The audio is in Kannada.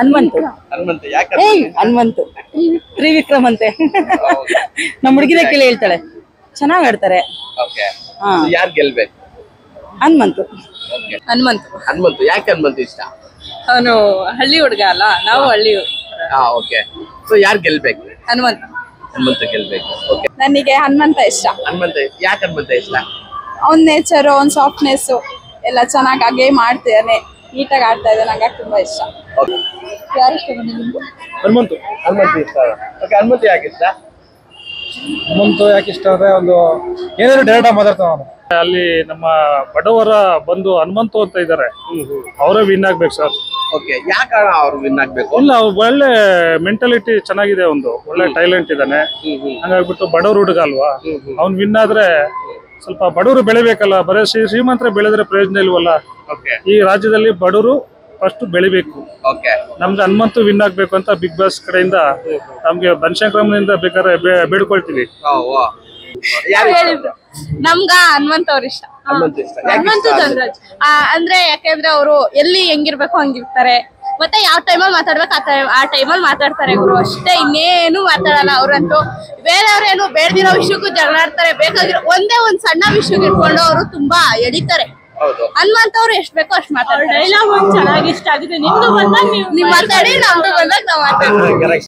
ಹನುಮಂತು ಹನುಮಂತ ಯಾಕೆ ಹನುಮಂತು ತ್ರಿವಿಕ್ರಮ್ ಅಂತೆ ನಮ್ಮ ಹುಡುಗಿದ ಕೇಳಿ ಹೇಳ್ತಾಳೆ ಚೆನ್ನಾಗ್ ಆಡ್ತಾರೆ ಓಕೆ ಯಾರು ಗೆಲ್ಬೇಕು ಹನುಮಂತು ಹನುಮಂತು ಹನುಮಂತ ಯಾಕೆ ಹನುಮಂತ ಇಷ್ಟ ಅವನು ಹಳ್ಳಿ ಹುಡುಗ ಅಲ್ಲ ನಾವು ಹಳ್ಳಿ ಓಕೆ ಸೊ ಯಾರು ಗೆಲ್ಬೇಕು ಹನುಮಂತ ಹನುಮಂತ ಗೆಲ್ಬೇಕು ಓಕೆ ನನಗೆ ಹನುಮಂತ ಇಷ್ಟ ಹನುಮಂತ ಯಾಕೆ ಹನುಮಂತ ಇಷ್ಟ ಅವನ್ ನೇಚರ್ ಅವನ್ ಸಾಫ್ಟ್ನೆಸ್ ಎಲ್ಲ ಚೆನ್ನಾಗಿ ಗೇಮ್ ಆಡ್ತಿದ್ದಾನೆ ನೀಟಾಗಿ ಆಡ್ತಾ ಇದ್ದಾನೆ ನಂಗೆ ತುಂಬಾ ಇಷ್ಟ ಯಾರು ಇಷ್ಟ ನಿಮ್ಗೆ ಹನುಮಂತ ಇಷ್ಟ ಓಕೆ ಹನುಮಂತ ಯಾಕೆ ಇಷ್ಟ ಹನುಮಂತು ಯಾಕೆ ಇಷ್ಟ ಅಂದ್ರೆ ಒಂದು ಏನಾದ್ರು ಡೈರೆಕ್ಟ್ ಮಾತಾಡ್ತಾವ ಅವನು ಅಲ್ಲಿ ನಮ್ಮ ಬಡವರ ಬಂದು ಹನುಮಂತು ಅಂತ ಇದ್ದಾರೆ ಅವರೇ ವಿನ್ ಆಗ್ಬೇಕು ಸರ್ ಓಕೆ ಯಾಕೆ ಅವ್ರು ವಿನ್ ಆಗ್ಬೇಕು ಇಲ್ಲ ಒಳ್ಳೆ ಮೆಂಟಾಲಿಟಿ ಚೆನ್ನಾಗಿದೆ ಒಂದು ಒಳ್ಳೆ ಟ್ಯಾಲೆಂಟ್ ಇದ್ದಾನೆ ಹಂಗಾಗ್ಬಿಟ್ಟು ಬಡವರು ಹುಡುಗ ಅಲ್ವಾ ಅವ್ನ್ ವಿನ್ ಆದ್ರೆ ಸ್ವಲ್ಪ ಬಡವರು ಬೆಳಿಬೇಕಲ್ಲ ಬರೀ ಶ್ರೀಮಂತರ ಬೆಳೆದ್ರೆ ಪ್ರಯೋಜನ ಇಲ್ವಲ್ಲ ಈ ರಾಜ್ಯದಲ್ಲಿ ಬಡವರು ಫಸ್ಟ್ ಬೆಳಿಬೇಕು ನಮ್ಗೆ ಹನುಮಂತು ವಿನ್ ಆಗ್ಬೇಕು ಅಂತ ಬಿಗ್ ಬಾಸ್ ಕಡೆಯಿಂದ ನಮ್ಗೆ ಬನಶಂಕರಮ್ಮನಿಂದ ಬೇಕಾದ್ರೆ ಬೇಡ್ಕೊಳ್ತೀವಿ ನಮ್ಗ ಹನುಮಂತ ಅವ್ರ ಇಷ್ಟ ಹನುಮಂತ ಧನರಾಜ್ ಅಂದ್ರೆ ಯಾಕೆಂದ್ರೆ ಅವರು ಎಲ್ಲಿ ಹೆಂಗಿರ್ಬೇಕು ಹಂಗಿರ್ತಾರೆ ಮತ್ತೆ ಯಾವ ಟೈಮಲ್ಲಿ ಮಾತಾಡ್ಬೇಕು ಆ ಟೈಮಲ್ಲಿ ಮಾತಾಡ್ತಾರೆ ಇವರು ಅಷ್ಟೇ ಇನ್ನೇನು ಮಾತಾಡಲ್ಲ ಅವ್ರಂತೂ ಬೇರೆಯವ್ರೇನು ಬೇಡದಿರೋ ವಿಷಯಕ್ಕೂ ಜಗಳ ಆಡ್ತಾರೆ ಬೇಕಾಗಿರೋ ಒಂದೇ ಒಂದ್ ಸಣ್ಣ ವಿಷಯಕ್ಕೆ ಇಟ್ಕೊಂಡು ಅವರು ತುಂಬಾ ಎಳಿತಾರೆ ಹನುಮಂತ ಅವ್ರು ಎಷ್ಟ್ ಬೇಕೋ ಅಷ್ಟ್ ಮಾತಾಡ್ತಾರೆ ಡೈಲಾಗ್ ಒಂದ್ ಚೆನ್ನಾಗಿ ಇಷ್ಟ ಆಗಿದೆ ನಿಮ್ದು ಬಂದಾಗ ನೀವು ಮಾತಾಡಿ ನಮ್ದು ಬಂದಾಗ ನಾವ್ ಮಾತಾಡ್ತೀವಿ